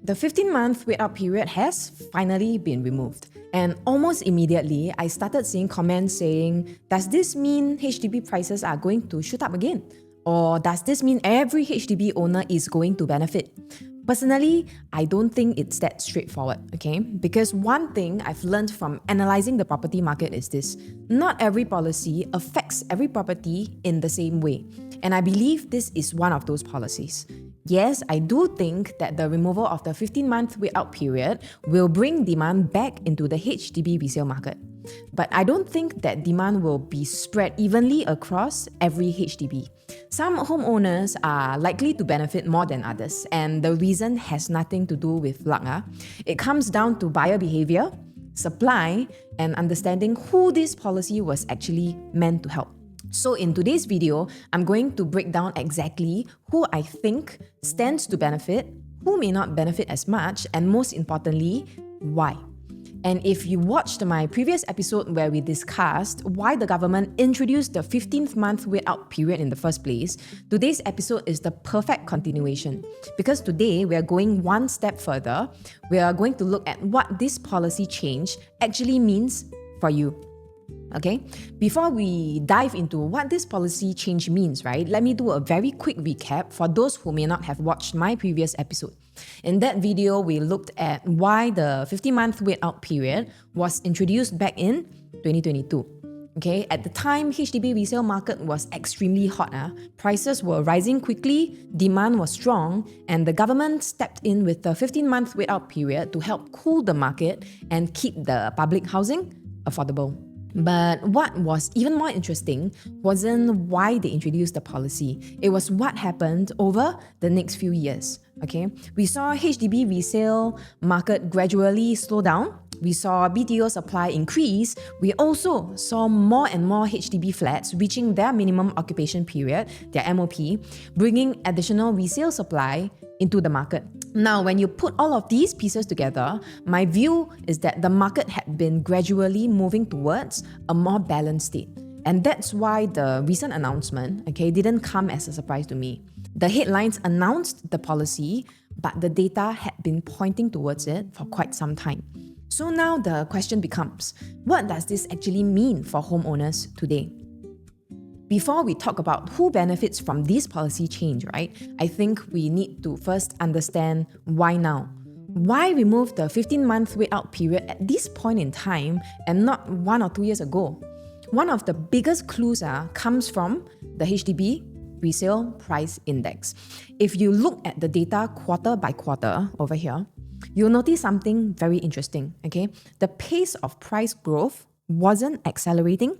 The 15-month wait-out period has finally been removed. And almost immediately, I started seeing comments saying, does this mean HDB prices are going to shoot up again? Or does this mean every HDB owner is going to benefit? Personally, I don't think it's that straightforward, okay? Because one thing I've learned from analyzing the property market is this: not every policy affects every property in the same way. And I believe this is one of those policies. Yes, I do think that the removal of the 15-month wait-out period will bring demand back into the HDB resale market. But I don't think that demand will be spread evenly across every HDB. Some homeowners are likely to benefit more than others, and the reason has nothing to do with luck. It comes down to buyer behavior, supply, and understanding who this policy was actually meant to help. So in today's video, I'm going to break down exactly who I think stands to benefit, who may not benefit as much, and most importantly, why. And if you watched my previous episode where we discussed why the government introduced the 15th month wait-out period in the first place, today's episode is the perfect continuation. Because today, we are going one step further. We are going to look at what this policy change actually means for you. Okay, before we dive into what this policy change means, right, let me do a very quick recap for those who may not have watched my previous episode. In that video, we looked at why the 50-month wait-out period was introduced back in 2022. Okay, at the time, HDB resale market was extremely hot. Prices were rising quickly, demand was strong, and the government stepped in with the 15-month wait-out period to help cool the market and keep the public housing affordable. But what was even more interesting wasn't why they introduced the policy. It was what happened over the next few years. Okay, we saw HDB resale market gradually slow down. We saw BTO supply increase. We also saw more and more HDB flats reaching their minimum occupation period, their MOP, bringing additional resale supply into the market. Now, when you put all of these pieces together, my view is that the market had been gradually moving towards a more balanced state. And that's why the recent announcement, didn't come as a surprise to me. The headlines announced the policy, but the data had been pointing towards it for quite some time. So now the question becomes, what does this actually mean for homeowners today? Before we talk about who benefits from this policy change, right, I think we need to first understand why now. Why remove the 15-month wait-out period at this point in time and not 1 or 2 years ago? One of the biggest clues comes from the HDB Resale Price Index. If you look at the data quarter by quarter over here, you'll notice something very interesting, okay? The pace of price growth wasn't accelerating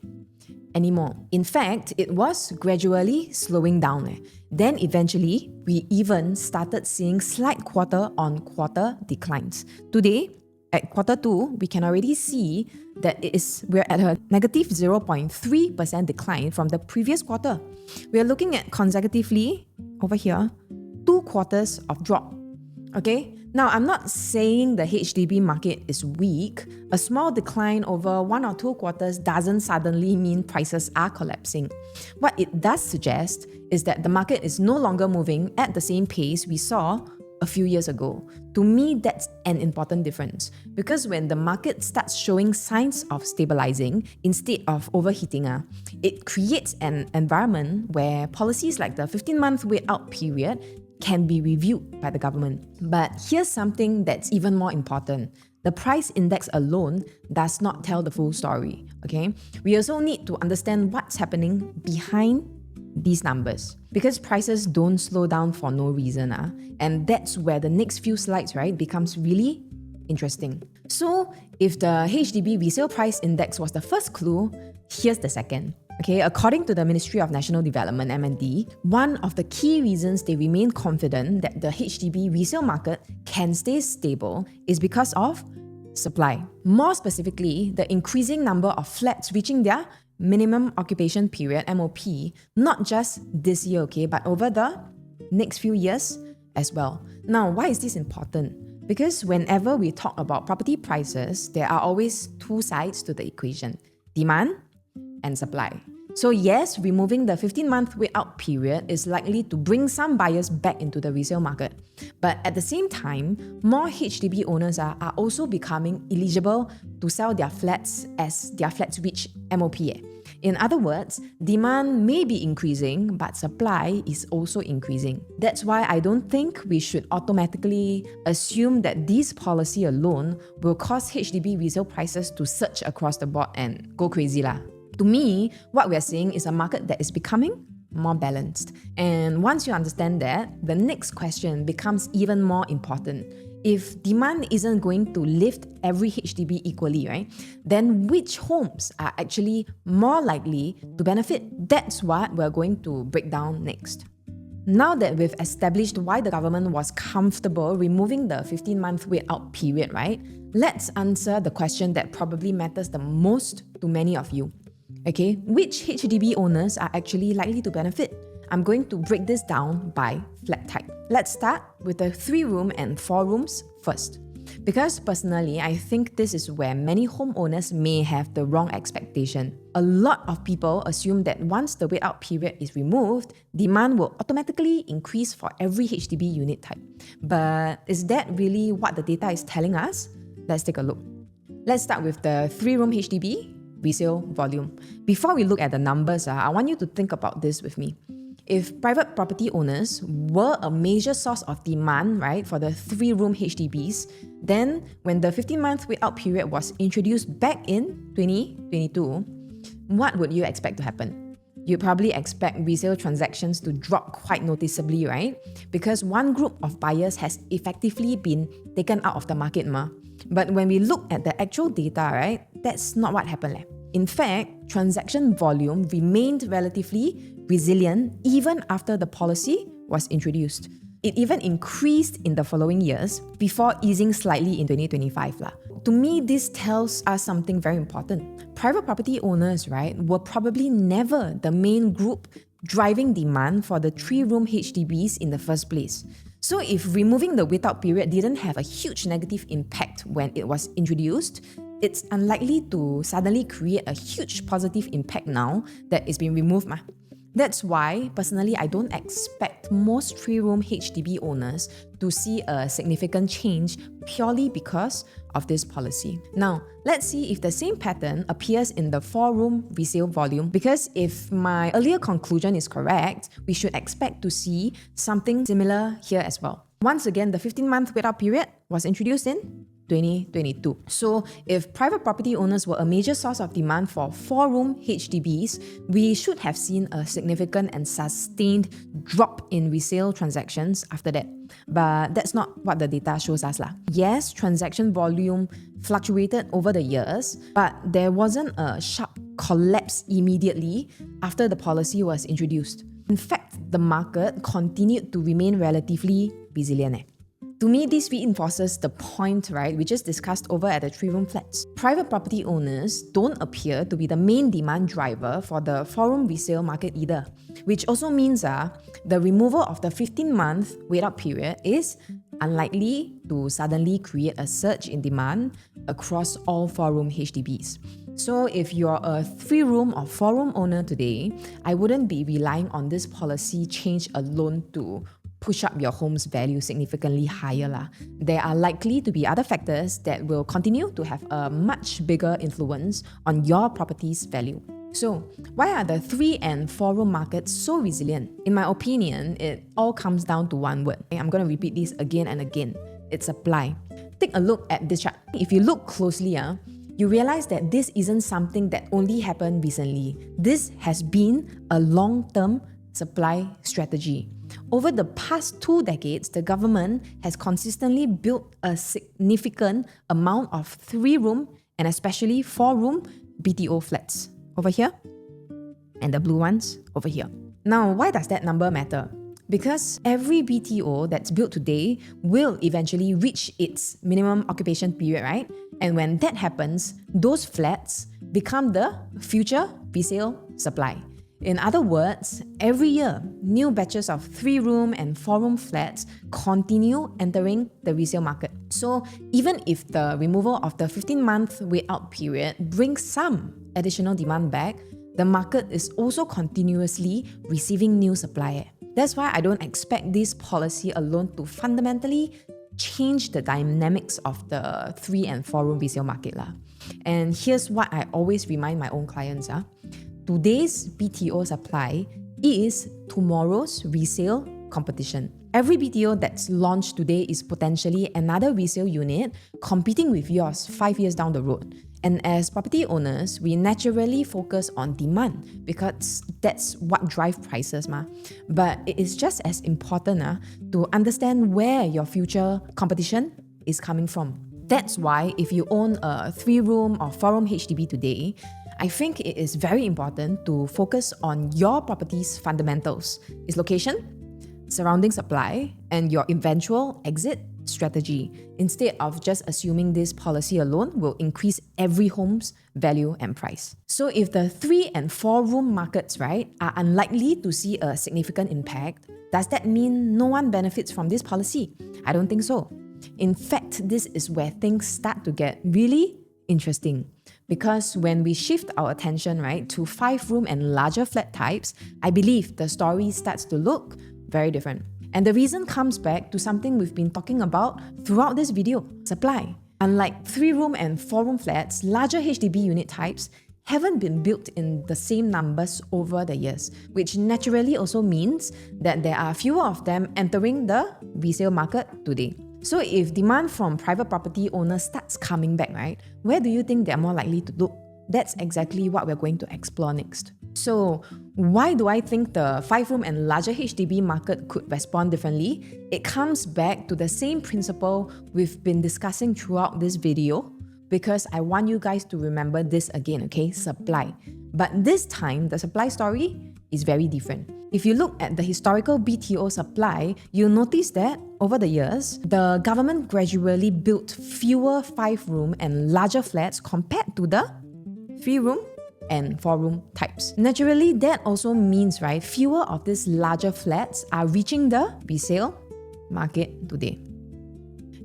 anymore. In fact, it was gradually slowing down. Then eventually, we even started seeing slight quarter-on-quarter declines. Today, at quarter 2, we can already see that we're at a negative 0.3% decline from the previous quarter. We're looking at consecutively, over here, 2 quarters of drop. Okay? Now, I'm not saying the HDB market is weak. A small decline over 1 or 2 quarters doesn't suddenly mean prices are collapsing. What it does suggest is that the market is no longer moving at the same pace we saw a few years ago. To me, that's an important difference, because when the market starts showing signs of stabilizing instead of overheating, it creates an environment where policies like the 15-month wait-out period can be reviewed by the government. But here's something that's even more important. The price index alone does not tell the full story, okay? We also need to understand what's happening behind these numbers, because prices don't slow down for no reason. And that's where the next few slides, right, becomes really interesting. So if the HDB Resale Price Index was the first clue, here's the second. Okay, according to the Ministry of National Development, MND, one of the key reasons they remain confident that the HDB resale market can stay stable is because of supply. More specifically, the increasing number of flats reaching their minimum occupation period, MOP, not just this year, okay, but over the next few years as well. Now, why is this important? Because whenever we talk about property prices, there are always 2 sides to the equation: demand and supply. So yes, removing the 15-month wait-out period is likely to bring some buyers back into the resale market. But at the same time, more HDB owners are also becoming eligible to sell their flats as their flats reach MOP. In other words, demand may be increasing, but supply is also increasing. That's why I don't think we should automatically assume that this policy alone will cause HDB resale prices to surge across the board and go crazy lah. To me, what we're seeing is a market that is becoming more balanced. And once you understand that, the next question becomes even more important. If demand isn't going to lift every HDB equally, right, then which homes are actually more likely to benefit? That's what we're going to break down next. Now that we've established why the government was comfortable removing the 15-month wait-out period, right, let's answer the question that probably matters the most to many of you. Okay, which HDB owners are actually likely to benefit? I'm going to break this down by flat type. Let's start with the 3-room and 4 rooms first. Because personally, I think this is where many homeowners may have the wrong expectation. A lot of people assume that once the wait-out period is removed, demand will automatically increase for every HDB unit type. But is that really what the data is telling us? Let's take a look. Let's start with the 3-room HDB resale volume. Before we look at the numbers, I want you to think about this with me. If private property owners were a major source of demand, right, for the 3-room HDBs, then when the 15-month wait-out period was introduced back in 2022, what would you expect to happen? You'd probably expect resale transactions to drop quite noticeably, right? Because one group of buyers has effectively been taken out of the market. But when we look at the actual data, right, that's not what happened. In fact, transaction volume remained relatively resilient even after the policy was introduced. It even increased in the following years before easing slightly in 2025. To me, this tells us something very important. Private property owners, right, were probably never the main group driving demand for the 3-room HDBs in the first place. So if removing the wait-out period didn't have a huge negative impact when it was introduced, it's unlikely to suddenly create a huge positive impact now that it's been removed. That's why, personally, I don't expect most 3-room HDB owners to see a significant change purely because of this policy. Now, let's see if the same pattern appears in the 4-room resale volume, because if my earlier conclusion is correct, we should expect to see something similar here as well. Once again, the 15-month wait-out period was introduced in 2022. So if private property owners were a major source of demand for 4-room HDBs, we should have seen a significant and sustained drop in resale transactions after that. But that's not what the data shows us. Yes, transaction volume fluctuated over the years, but there wasn't a sharp collapse immediately after the policy was introduced. In fact, the market continued to remain relatively resilient. To me, this reinforces the point, right, we just discussed over at the 3-room flats. Private property owners don't appear to be the main demand driver for the 4-room resale market either, which also means the removal of the 15-month wait-out period is unlikely to suddenly create a surge in demand across all 4-room HDBs. So if you're a 3-room or 4-room owner today, I wouldn't be relying on this policy change alone to push up your home's value significantly higher. There are likely to be other factors that will continue to have a much bigger influence on your property's value. So, why are the 3 and 4-room markets so resilient? In my opinion, it all comes down to one word. I'm going to repeat this again and again. It's supply. Take a look at this chart. If you look closely, you realize that this isn't something that only happened recently. This has been a long-term supply strategy. Over the past 2 decades, the government has consistently built a significant amount of 3-room and especially 4-room BTO flats over here and the blue ones over here. Now, why does that number matter? Because every BTO that's built today will eventually reach its minimum occupation period, right? And when that happens, those flats become the future resale supply. In other words, every year, new batches of 3-room and 4-room flats continue entering the resale market. So even if the removal of the 15-month wait-out period brings some additional demand back, the market is also continuously receiving new supply. That's why I don't expect this policy alone to fundamentally change the dynamics of the 3 and 4 room resale market lah. And here's what I always remind my own clients. Today's BTO supply is tomorrow's resale competition. Every BTO that's launched today is potentially another resale unit competing with yours 5 years down the road. And as property owners, we naturally focus on demand because that's what drives prices. But it is just as important to understand where your future competition is coming from. That's why if you own a 3-room or 4-room HDB today, I think it is very important to focus on your property's fundamentals, its location, surrounding supply, and your eventual exit strategy, instead of just assuming this policy alone will increase every home's value and price. So if the 3 and 4 room markets, right, are unlikely to see a significant impact, does that mean no one benefits from this policy? I don't think so. In fact, this is where things start to get really interesting. Because when we shift our attention, right, to 5-room and larger flat types, I believe the story starts to look very different. And the reason comes back to something we've been talking about throughout this video: supply. Unlike 3-room and 4-room flats, larger HDB unit types haven't been built in the same numbers over the years, which naturally also means that there are fewer of them entering the resale market today. So if demand from private property owners starts coming back, right, where do you think they're more likely to look? That's exactly what we're going to explore next. So why do I think the 5-room and larger HDB market could respond differently? It comes back to the same principle we've been discussing throughout this video, because I want you guys to remember this again, okay? Supply. But this time, the supply story is very different. If you look at the historical BTO supply, you'll notice that over the years, the government gradually built fewer 5-room and larger flats compared to the 3-room and 4-room types. Naturally, that also means, right, fewer of these larger flats are reaching the resale market today.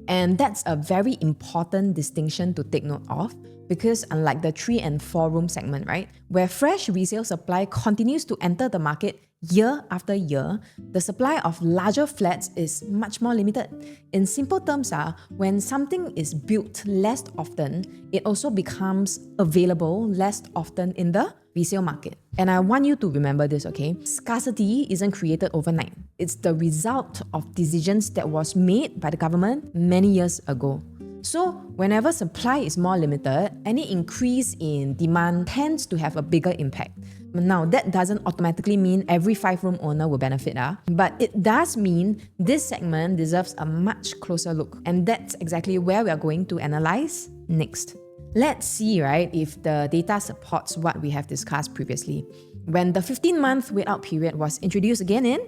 And that's a very important distinction to take note of, because unlike the 3 and 4-room segment, right, where fresh resale supply continues to enter the market year after year, the supply of larger flats is much more limited. In simple terms, when something is built less often, it also becomes available less often in the resale market. And I want you to remember this, okay? Scarcity isn't created overnight. It's the result of decisions that was made by the government many years ago. So whenever supply is more limited, any increase in demand tends to have a bigger impact. Now, that doesn't automatically mean every 5-room owner will benefit, but it does mean this segment deserves a much closer look. And that's exactly where we are going to analyze next. Let's see, right, if the data supports what we have discussed previously. When the 15-month wait-out period was introduced again in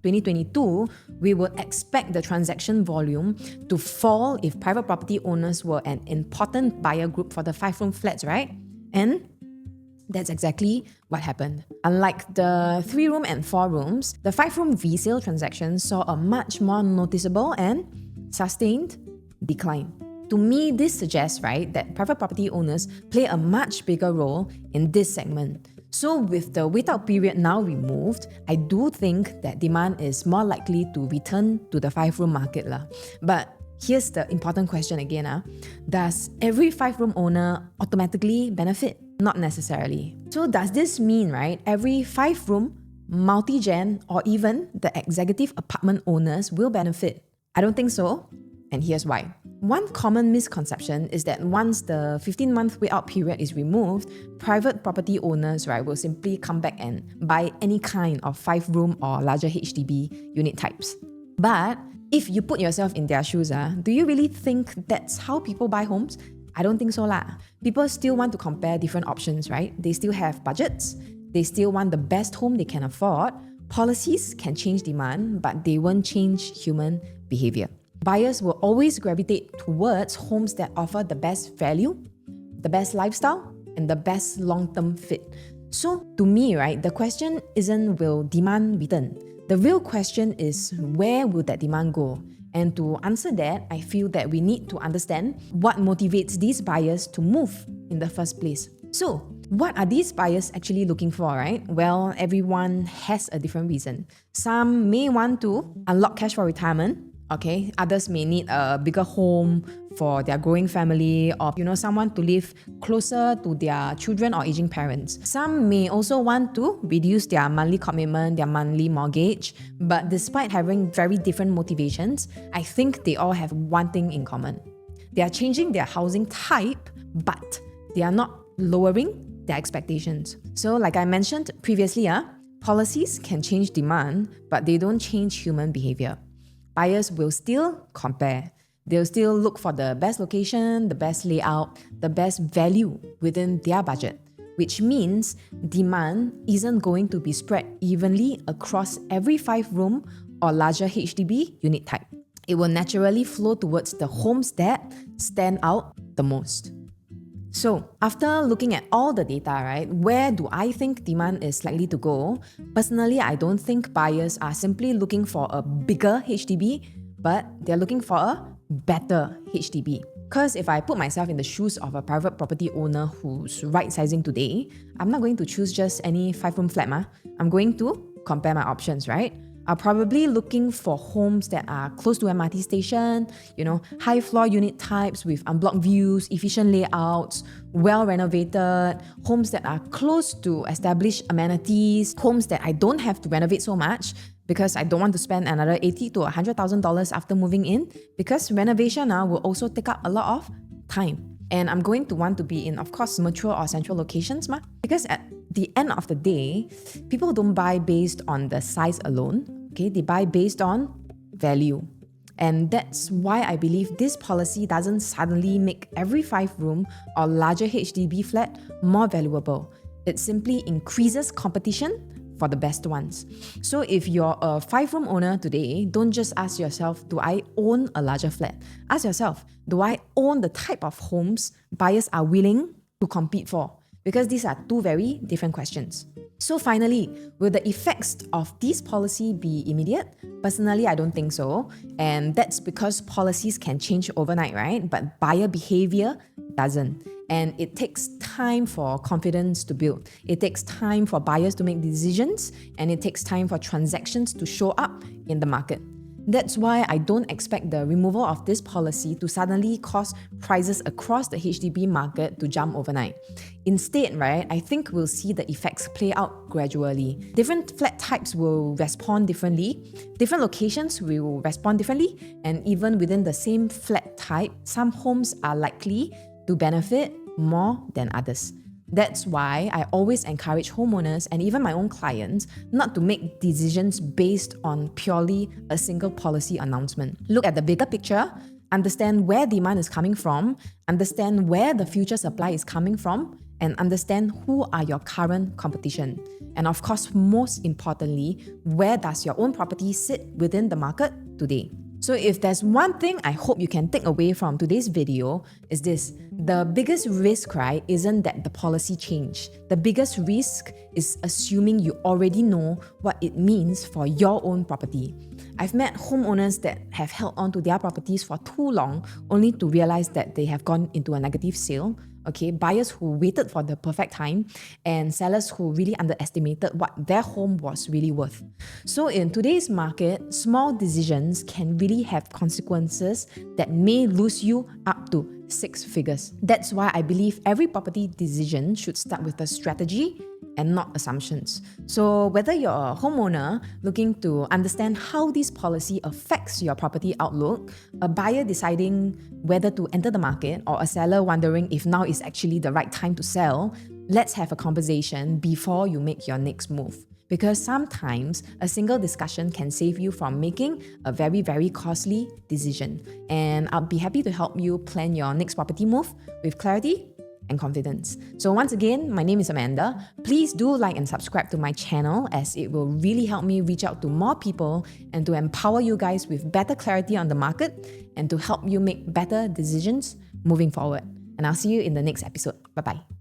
2022, we would expect the transaction volume to fall if private property owners were an important buyer group for the 5-room flats, right? And that's exactly what happened. Unlike the 3-room and 4 rooms, the 5-room resale transactions saw a much more noticeable and sustained decline. To me, this suggests, right, that private property owners play a much bigger role in this segment. So with the wait-out period now removed, I do think that demand is more likely to return to the 5-room market. But here's the important question again. Does every 5-room owner automatically benefit? Not necessarily. So does this mean, right, every 5-room, multi-gen, or even the executive apartment owners will benefit? I don't think so, and here's why. One common misconception is that once the 15-month wait-out period is removed, private property owners, right, will simply come back and buy any kind of 5-room or larger HDB unit types. But if you put yourself in their shoes, do you really think that's how people buy homes? I don't think so . People still want to compare different options, right? They still have budgets. They still want the best home they can afford. Policies can change demand, but they won't change human behavior. Buyers will always gravitate towards homes that offer the best value, the best lifestyle, and the best long-term fit. So to me, right, the question isn't will demand return. The real question is where will that demand go? And to answer that, I feel that we need to understand what motivates these buyers to move in the first place. So What are these buyers actually looking for, right? Well, everyone has a different reason. Some may want to unlock cash for retirement. Okay, others may need a bigger home for their growing family, or someone to live closer to their children or aging parents. Some may also want to reduce their monthly commitment, their monthly mortgage. But despite having very different motivations, I think they all have one thing in common. They are changing their housing type, but they are not lowering their expectations. So like I mentioned previously, policies can change demand, but they don't change human behavior. Buyers will still compare. They'll still look for the best location, the best layout, the best value within their budget, which means demand isn't going to be spread evenly across every 5-room or larger HDB unit type. It will naturally flow towards the homes that stand out the most. So, after looking at all the data, right, where do I think demand is likely to go? Personally, I don't think buyers are simply looking for a bigger HDB, but they're looking for a better HDB. Because if I put myself in the shoes of a private property owner who's right-sizing today, I'm not going to choose just any 5-room flat. I'm going to compare my options, right? Are probably looking for homes that are close to MRT station, high floor unit types with unblocked views, efficient layouts, well renovated, homes that are close to established amenities, homes that I don't have to renovate so much because I don't want to spend another $80,000 to $100,000 after moving in, because renovation will also take up a lot of time. And I'm going to want to be in, of course, mature or central locations, because at the end of the day, people don't buy based on the size alone. Okay, they buy based on value. And that's why I believe this policy doesn't suddenly make every 5-room or larger HDB flat more valuable. It simply increases competition for the best ones. So if you're a 5-room owner today, don't just ask yourself, do I own a larger flat? Ask yourself, do I own the type of homes buyers are willing to compete for? Because these are two very different questions. So finally, will the effects of this policy be immediate? Personally, I don't think so. And that's because policies can change overnight, right? But buyer behavior doesn't. And it takes time for confidence to build. It takes time for buyers to make decisions, and it takes time for transactions to show up in the market. That's why I don't expect the removal of this policy to suddenly cause prices across the HDB market to jump overnight. Instead, right, I think we'll see the effects play out gradually. Different flat types will respond differently, different locations will respond differently, and even within the same flat type, some homes are likely to benefit more than others. That's why I always encourage homeowners and even my own clients not to make decisions based on purely a single policy announcement. Look at the bigger picture, understand where demand is coming from, understand where the future supply is coming from, and understand who are your current competition. And of course, most importantly, where does your own property sit within the market today? So if there's one thing I hope you can take away from today's video is this: the biggest risk, right, isn't that the policy changed. The biggest risk is assuming you already know what it means for your own property. I've met homeowners that have held on to their properties for too long only to realize that they have gone into a negative sale. Okay, buyers who waited for the perfect time, and sellers who really underestimated what their home was really worth. So in today's market, small decisions can really have consequences that may lose you up to 6 figures. That's why I believe every property decision should start with a strategy and not assumptions. So whether you're a homeowner looking to understand how this policy affects your property outlook, a buyer deciding whether to enter the market, or a seller wondering if now is actually the right time to sell, let's have a conversation before you make your next move. Because sometimes a single discussion can save you from making a very, very costly decision. And I'll be happy to help you plan your next property move with clarity and confidence. So once again, my name is Amanda. Please do like and subscribe to my channel, as it will really help me reach out to more people and to empower you guys with better clarity on the market and to help you make better decisions moving forward. And I'll see you in the next episode. Bye-bye.